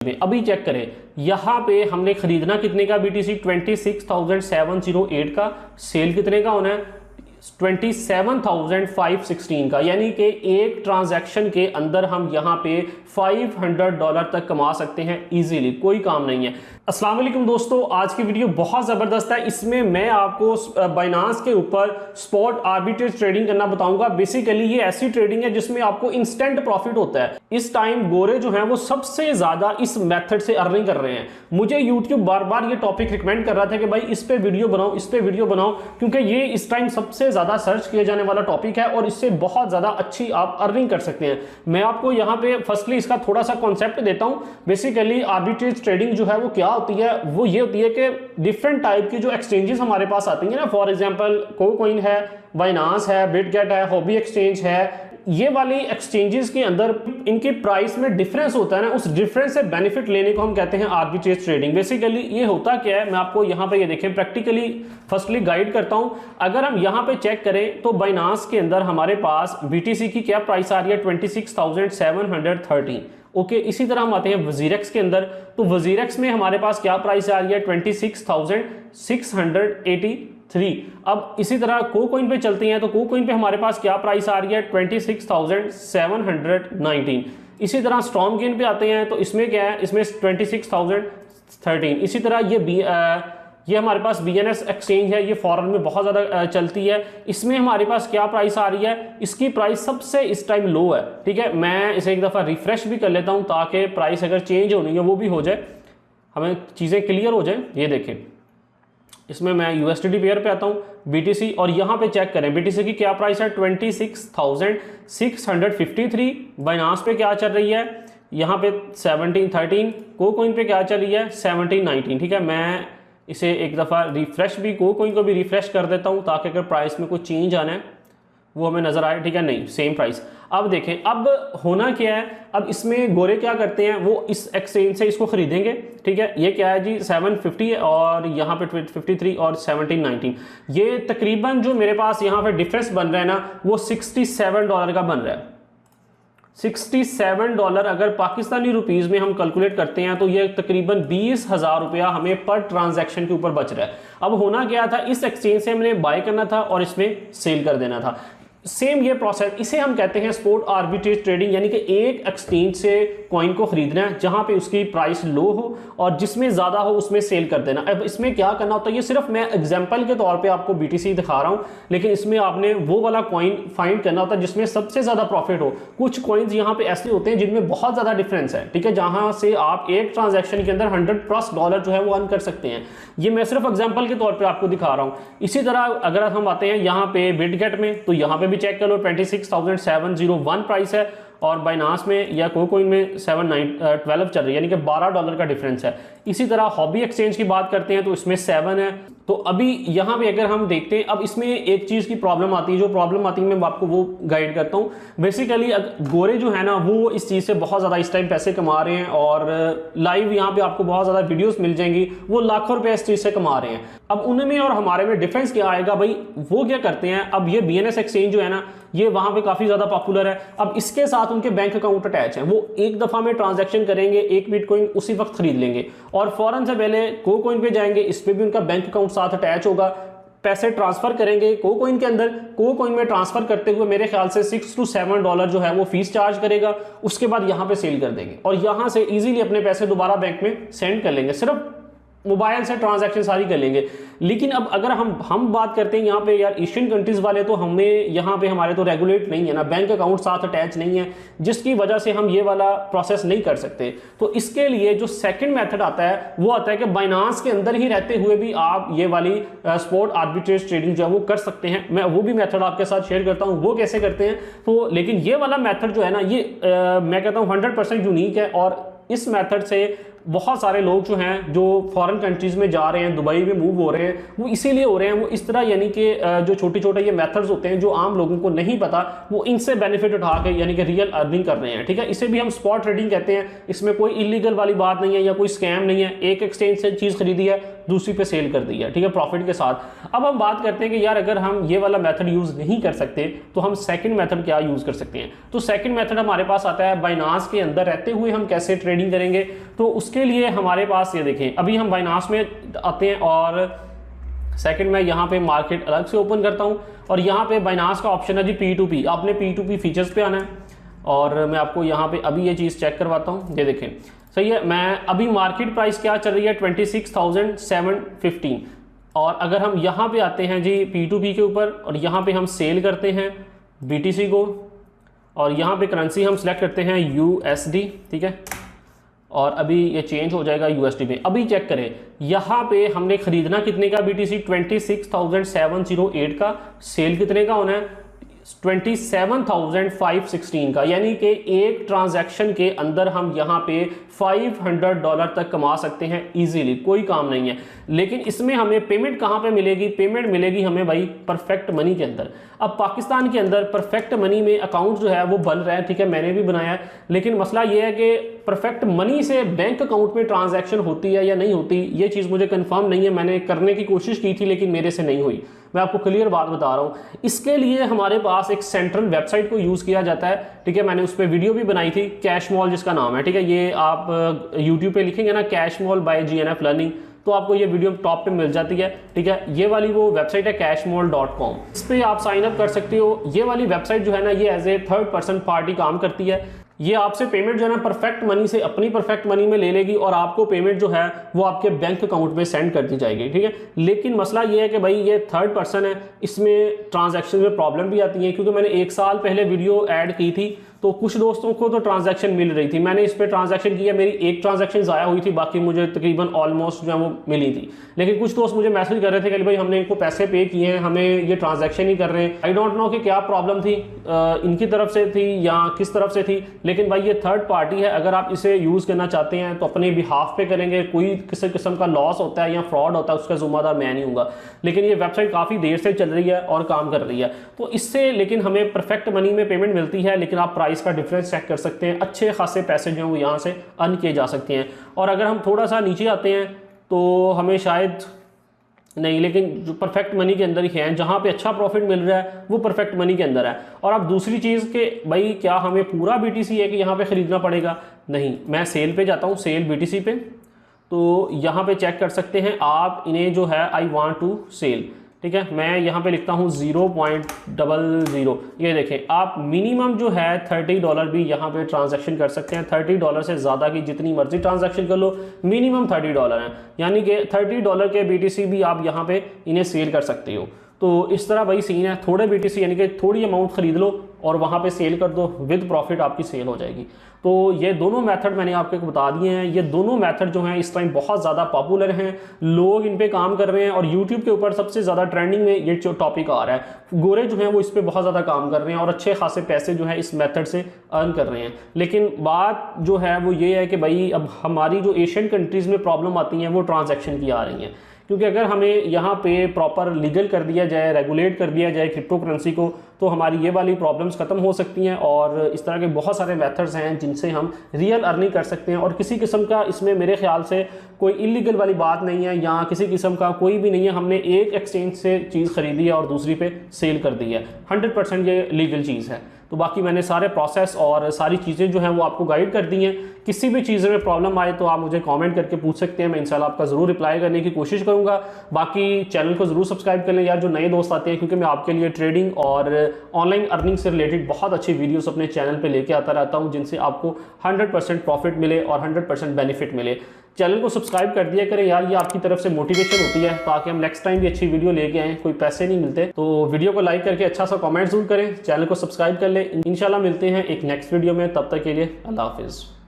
अभी चेक करें, यहाँ पे हमने खरीदना कितने का BTC 26,708 का, सेल कितने का होना है 27,516 का, यानी कि एक ट्रांजैक्शन के अंदर हम यहाँ पे $500 तक कमा सकते हैं इजीली, कोई काम नहीं है। अस्सलाम वालेकुम दोस्तों, आज की वीडियो बहुत ज़बरदस्त है। इसमें मैं आपको बाइनांस के ऊपर स्पॉट आर्बिट्रेज ट्रेडिंग करना बताऊंगा। बेसिकली ये ऐसी ट्रेडिंग है जिसमें आपको इंस्टेंट प्रॉफिट होता है। इस टाइम गोरे जो हैं वो सबसे ज़्यादा इस मेथड से अर्निंग कर रहे हैं। मुझे यूट्यूब बार बार ये टॉपिक रिकमेंड कर रहा था कि भाई इस पे वीडियो बनाओ, इस पे वीडियो बनाओ, क्योंकि ये इस टाइम सबसे ज़्यादा सर्च किया जाने वाला टॉपिक है और इससे बहुत ज़्यादा अच्छी आप अर्निंग कर सकते हैं। मैं आपको यहाँ पे फर्स्टली इसका थोड़ा सा कॉन्सेप्ट देता हूँ। बेसिकली आर्बिट्रेज ट्रेडिंग जो है वो क्या होती है, वो ये होती है कि डिफरेंट टाइप की जो एक्सचेंजेस हमारे पास आती हैं ना, फॉर एग्जांपल कोकॉइन है, बाइनांस है, बिटगेट है, हॉबी एक्सचेंज है, ये वाली एक्सचेंजेस के अंदर इनकी प्राइस में डिफरेंस होता है ना, उस डिफरेंस से बेनिफिट लेने को हम कहते हैं आर्बिट्रेज ट्रेडिंग। बेसिकली ये होता क्या है, मैं आपको यहाँ पे ये देखें प्रैक्टिकली फर्स्टली गाइड करता हूँ। अगर हम यहाँ पे चेक करें तो बाइनांस के अंदर हमारे पास BTC की क्या प्राइस आ रही है 26,713। ओके, इसी तरह हम आते हैं वजीरेक्स के अंदर, तो वजीरेक्स में हमारे पास क्या प्राइस आ रही है 26,683। अब इसी तरह कोकॉइन पे चलते हैं तो कोकॉइन पे हमारे पास क्या प्राइस आ रही है 26,719। इसी तरह स्टॉर्मगेन पे आते हैं तो इसमें क्या है, इसमें 26,013। इसी तरह ये हमारे पास BNS एक्सचेंज है, ये फॉरेन में बहुत ज़्यादा चलती है। इसमें हमारे पास क्या प्राइस आ रही है, इसकी प्राइस सबसे इस टाइम लो है। ठीक है, मैं इसे एक दफ़ा रिफ्रेश भी कर लेता हूँ ताकि प्राइस अगर चेंज होनी है वो भी हो जाए, हमें चीज़ें क्लियर हो जाए। ये देखें, इसमें मैं USDT पेयर पे आता हूँ BTC और यहाँ पे चेक करें BTC की क्या प्राइस है 26,653। बाइनांस पे क्या चल रही है यहाँ पे 1713। कोकॉइन पे क्या चल रही है 1719। ठीक है, मैं इसे एक दफ़ा रिफ्रेश भी कोकॉइन को भी रिफ्रेश कर देता हूँ ताकि अगर प्राइस में कोई चेंज आना है वो हमें नजर आए। ठीक है, नहीं सेम प्राइस। अब देखें अब होना क्या है, अब इसमें गोरे क्या करते हैं, वो इस एक्सचेंज से इसको खरीदेंगे। ठीक है, ये क्या है जी 750 और यहाँ पे 53 और 1719। ये तकरीबन जो मेरे पास यहाँ पे डिफरेंस बन रहा है ना, वो $67 का बन रहा है। $67 अगर पाकिस्तानी रुपीस में हम कैलकुलेट करते हैं तो ये तकरीबन 20,000 रुपया हमें पर ट्रांजैक्शन के ऊपर बच रहा है। अब होना क्या था, इस एक्सचेंज से हमने बाय करना था और इसमें सेल कर देना था। सेम ये प्रोसेस, इसे हम कहते हैं स्पॉट आर्बिट्रेज ट्रेडिंग, यानी कि एक एक्सचेंज से कॉइन को खरीदना है जहां पे उसकी प्राइस लो हो और जिसमें ज्यादा हो उसमें सेल कर देना। अब इसमें क्या करना होता है, ये सिर्फ मैं एग्जांपल के तौर पे आपको BTC दिखा रहा हूं, लेकिन इसमें आपने वो वाला कॉइन फाइंड करना होता है जिसमें सबसे ज्यादा प्रॉफिट हो। कुछ कॉइन्स यहाँ पे ऐसे होते हैं जिनमें बहुत ज्यादा डिफरेंस है। ठीक है, जहां से आप एक ट्रांजेक्शन के अंदर $100+ जो है वो अर्न कर सकते हैं। ये मैं सिर्फ एग्जाम्पल के तौर पर आपको दिखा रहा हूँ। इसी तरह अगर हम आते हैं यहाँ पे बिटगेट में, तो यहाँ पे भी चेक कर लो 26,701 प्राइस है और बाइनांस में या कोकॉइन में 712 चल रही है, यानी कि $12 का डिफरेंस है। इसी तरह हॉबी एक्सचेंज की बात करते हैं तो इसमें 7 है। तो अभी यहाँ पे अगर हम देखते हैं, अब इसमें एक चीज़ की प्रॉब्लम आती है, जो प्रॉब्लम आती है मैं आपको वो गाइड करता हूँ। बेसिकली गोरे जो है ना वो इस चीज़ से बहुत ज़्यादा इस टाइम पैसे कमा रहे हैं और लाइव यहाँ पे आपको बहुत ज़्यादा वीडियोस मिल जाएंगी, वो लाखों रुपए इस चीज़ से कमा रहे हैं। अब उनमें और हमारे में डिफरेंस क्या आएगा भाई, वो क्या करते हैं, अब ये BNS एक्सचेंज जो है ना ये वहाँ पे काफ़ी ज़्यादा पॉपुलर है। अब इसके साथ उनके बैंक अकाउंट अटैच है, वो एक दफ़ा में ट्रांजैक्शन करेंगे, एक बिटकॉइन उसी वक्त खरीद लेंगे और फौरन से पहले कोकॉइन पे जाएंगे, इस पे भी उनका बैंक अकाउंट साथ अटैच होगा, पैसे ट्रांसफर करेंगे कोकॉइन के अंदर। कोकॉइन में ट्रांसफर करते हुए मेरे ख्याल से $6 to $7 जो है वो फीस चार्ज करेगा, उसके बाद यहाँ पे सेल कर देंगे और यहाँ से इजीली अपने पैसे दोबारा बैंक में सेंड कर लेंगे, सिर्फ मोबाइल से ट्रांजैक्शन सारी कर लेंगे। लेकिन अब अगर हम बात करते हैं यहाँ पे यार एशियन कंट्रीज वाले, तो हमें यहाँ पे हमारे तो रेगुलेट नहीं है ना, बैंक अकाउंट साथ अटैच नहीं है, जिसकी वजह से हम ये वाला प्रोसेस नहीं कर सकते। तो इसके लिए जो सेकंड मेथड आता है वो आता है कि बाइनांस के अंदर ही रहते हुए भी आप ये वाली स्पॉट आर्बिट्रेज ट्रेडिंग जो है वो कर सकते हैं। मैं वो भी मेथड आपके साथ शेयर करता हूँ वो कैसे करते हैं। तो लेकिन ये वाला मेथड जो है ना ये मैं कहता हूँ 100% यूनिक है और इस मेथड से बहुत सारे लोग जो हैं जो फॉरेन कंट्रीज़ में जा रहे हैं, दुबई में मूव हो रहे हैं, वो इसीलिए हो रहे हैं, वो इस तरह यानी कि जो छोटे छोटे ये मेथड्स होते हैं जो आम लोगों को नहीं पता, वो इनसे बेनिफिट उठा के यानी कि रियल अर्निंग कर रहे हैं। ठीक है, इसे भी हम स्पॉट ट्रेडिंग कहते हैं। इसमें कोई इलीगल वाली बात नहीं है या कोई स्कैम नहीं है। एक एक्सचेंज से चीज़ खरीदी है, दूसरी पे सेल कर दी है, ठीक है, प्रॉफिट के साथ। अब हम बात करते हैं कि यार अगर हम ये वाला मेथड यूज़ नहीं कर सकते तो हम सेकंड मेथड क्या यूज़ कर सकते हैं। तो सेकंड मेथड हमारे पास आता है बाइनांस के अंदर रहते हुए हम कैसे ट्रेडिंग करेंगे। तो उसके लिए हमारे पास ये देखें, अभी हम बाइनांस में आते हैं और सेकंड में यहाँ पे मार्केट अलग से ओपन करता हूँ और यहाँ पे बाइनांस का ऑप्शन है जी P2P। आपने P2P फीचर्स पे आना है और मैं आपको यहाँ पे अभी ये चीज़ चेक करवाता हूँ। ये देखें, सही है। मैं अभी मार्केट प्राइस क्या चल रही है 26,715 और अगर हम यहाँ पे आते हैं जी P2P के ऊपर और यहाँ पे हम सेल करते हैं BTC को और यहाँ पे करेंसी हम सिलेक्ट करते हैं USD, ठीक है, और अभी ये चेंज हो जाएगा USD में। अभी चेक करें, यहाँ पे हमने खरीदना कितने का BTC 26,708 का, सेल कितने का होना है 27,516 का, यानी कि एक ट्रांजैक्शन के अंदर हम यहाँ पे $500 तक कमा सकते हैं इजीली, कोई काम नहीं है। लेकिन इसमें हमें पेमेंट कहाँ पे मिलेगी? पेमेंट मिलेगी हमें भाई परफेक्ट मनी के अंदर। अब पाकिस्तान के अंदर परफेक्ट मनी में अकाउंट जो है वो बन रहा है, ठीक है, मैंने भी बनाया है, लेकिन मसला ये है कि परफेक्ट मनी से बैंक अकाउंट में ट्रांजैक्शन होती है या नहीं होती, ये चीज़ मुझे कंफर्म नहीं है। मैंने करने की कोशिश की थी लेकिन मेरे से नहीं हुई। मैं आपको क्लियर बात बता रहा हूँ। इसके लिए हमारे पास एक सेंट्रल वेबसाइट को यूज़ किया जाता है, ठीक है, मैंने उस पर वीडियो भी बनाई थी, कैश मॉल जिसका नाम है, ठीक है। ये आप यूट्यूब पे लिखेंगे ना cash mall by GNF learning, तो आपको ये वीडियो टॉप पे मिल जाती है, ठीक है। ये वाली वो वेबसाइट है cashmall.com, इस पर आप साइन अप कर सकते हो। ये वाली वेबसाइट जो है ना, ये as a third person party काम करती है। ये आपसे पेमेंट जो है ना परफेक्ट मनी से अपनी परफेक्ट मनी में ले लेगी और आपको पेमेंट जो है वो आपके बैंक अकाउंट में सेंड कर दी जाएगी, ठीक है। लेकिन मसला ये है कि भाई ये थर्ड पर्सन है, इसमें ट्रांजैक्शन में प्रॉब्लम भी आती है, क्योंकि मैंने 1 साल पहले वीडियो ऐड की थी तो कुछ दोस्तों को तो ट्रांजैक्शन मिल रही थी। मैंने इस पर ट्रांजैक्शन किया, मेरी एक ट्रांजैक्शन ज़ाया हुई थी, बाकी मुझे तकरीबन ऑलमोस्ट जो है वो मिली थी। लेकिन कुछ दोस्त मुझे मैसेज कर रहे थे कि भाई हमने इनको पैसे पे किए हैं, हमें ये ट्रांजैक्शन ही कर रहे हैं। आई डोंट नो कि क्या प्रॉब्लम थी, इनकी तरफ से थी या किस तरफ से थी, लेकिन भाई ये थर्ड पार्टी है। अगर आप इसे यूज़ करना चाहते हैं तो अपने बिहाफ पे करेंगे। कोई किसी किस्म का लॉस होता है या फ्रॉड होता है उसका जिम्मेदार मैं नहीं हूँगा। लेकिन ये वेबसाइट काफ़ी देर से चल रही है और काम कर रही है, तो इससे लेकिन हमें परफेक्ट मनी में पेमेंट मिलती है। लेकिन आप प्राइस का डिफरेंस चेक कर सकते हैं, अच्छे खासे पैसे जो हैं वो यहाँ से अर्न किए जा सकते हैं। और अगर हम थोड़ा सा नीचे आते हैं तो हमें शायद नहीं, लेकिन जो परफेक्ट मनी के अंदर ही है, जहाँ पे अच्छा प्रॉफिट मिल रहा है वो परफेक्ट मनी के अंदर है। और अब दूसरी चीज़ कि भाई क्या हमें पूरा BTC है कि यहाँ पे ख़रीदना पड़ेगा? नहीं, मैं सेल पे जाता हूँ, सेल BTC पे, तो यहाँ पे चेक कर सकते हैं आप इन्हें जो है आई वांट टू सेल, ठीक है। मैं यहाँ पे लिखता हूँ 0.00, ये देखें आप मिनिमम जो है $30 भी यहाँ पे ट्रांजैक्शन कर सकते हैं। $30 से ज़्यादा की जितनी मर्जी ट्रांजैक्शन कर लो, मिनिमम $30 है, यानी कि $30 के BTC भी आप यहाँ पे इन्हें सेल कर सकते हो। तो इस तरह भाई सीन है, थोड़े BTC यानी कि थोड़ी अमाउंट ख़रीद लो और वहाँ पे सेल कर दो, विद प्रॉफिट आपकी सेल हो जाएगी। तो ये दोनों मेथड मैंने आपको बता दिए हैं। ये दोनों मेथड जो हैं इस टाइम बहुत ज़्यादा पॉपुलर हैं, लोग इन पे काम कर रहे हैं और यूट्यूब के ऊपर सबसे ज़्यादा ट्रेंडिंग में ये जो टॉपिक आ रहा है, गोरे जो हैं वो इस पर बहुत ज़्यादा काम कर रहे हैं और अच्छे खासे पैसे जो है इस मेथड से अर्न कर रहे हैं। लेकिन बात जो है वो ये है कि भाई अब हमारी जो एशियन कंट्रीज़ में प्रॉब्लम आती हैं वो ट्रांजैक्शन की आ रही हैं, क्योंकि अगर हमें यहाँ पे प्रॉपर लीगल कर दिया जाए, रेगुलेट कर दिया जाए क्रिप्टो करेंसी को, तो हमारी ये वाली प्रॉब्लम्स खत्म हो सकती हैं। और इस तरह के बहुत सारे मेथड्स हैं जिनसे हम रियल अर्निंग कर सकते हैं और किसी किस्म का इसमें मेरे ख्याल से कोई इलीगल वाली बात नहीं है या किसी किस्म का कोई भी नहीं है। हमने एक एक्सचेंज से चीज़ खरीदी है और दूसरी पे सेल कर दी है, 100% ये लीगल चीज़ है। तो बाकी मैंने सारे प्रोसेस और सारी चीज़ें जो हैं वो आपको गाइड कर दी हैं। किसी भी चीज़ में प्रॉब्लम आए तो आप मुझे कमेंट करके पूछ सकते हैं, मैं इंशाल्लाह आपका ज़रूर रिप्लाई करने की कोशिश करूँगा। बाकी चैनल को ज़रूर सब्सक्राइब कर लें यार, जो नए दोस्त आते हैं, क्योंकि मैं आपके लिए ट्रेडिंग और ऑनलाइन अर्निंग से रिलेटेड बहुत अच्छी वीडियोस अपने चैनल पे लेके आता रहता हूँ, जिनसे आपको 100% प्रॉफिट मिले और 100% बेनिफिट मिले। चैनल को सब्सक्राइब कर दिया करें यार, ये आपकी तरफ से मोटिवेशन होती है ताकि हम नेक्स्ट टाइम भी अच्छी वीडियो लेके आएँ। कोई पैसे नहीं मिलते, तो वीडियो को लाइक करके अच्छा सा कमेंट जरूर करें, चैनल को सब्सक्राइब कर लें। इंशाल्लाह मिलते हैं एक नेक्स्ट वीडियो में, तब तक के लिए अल्लाह हाफिज़।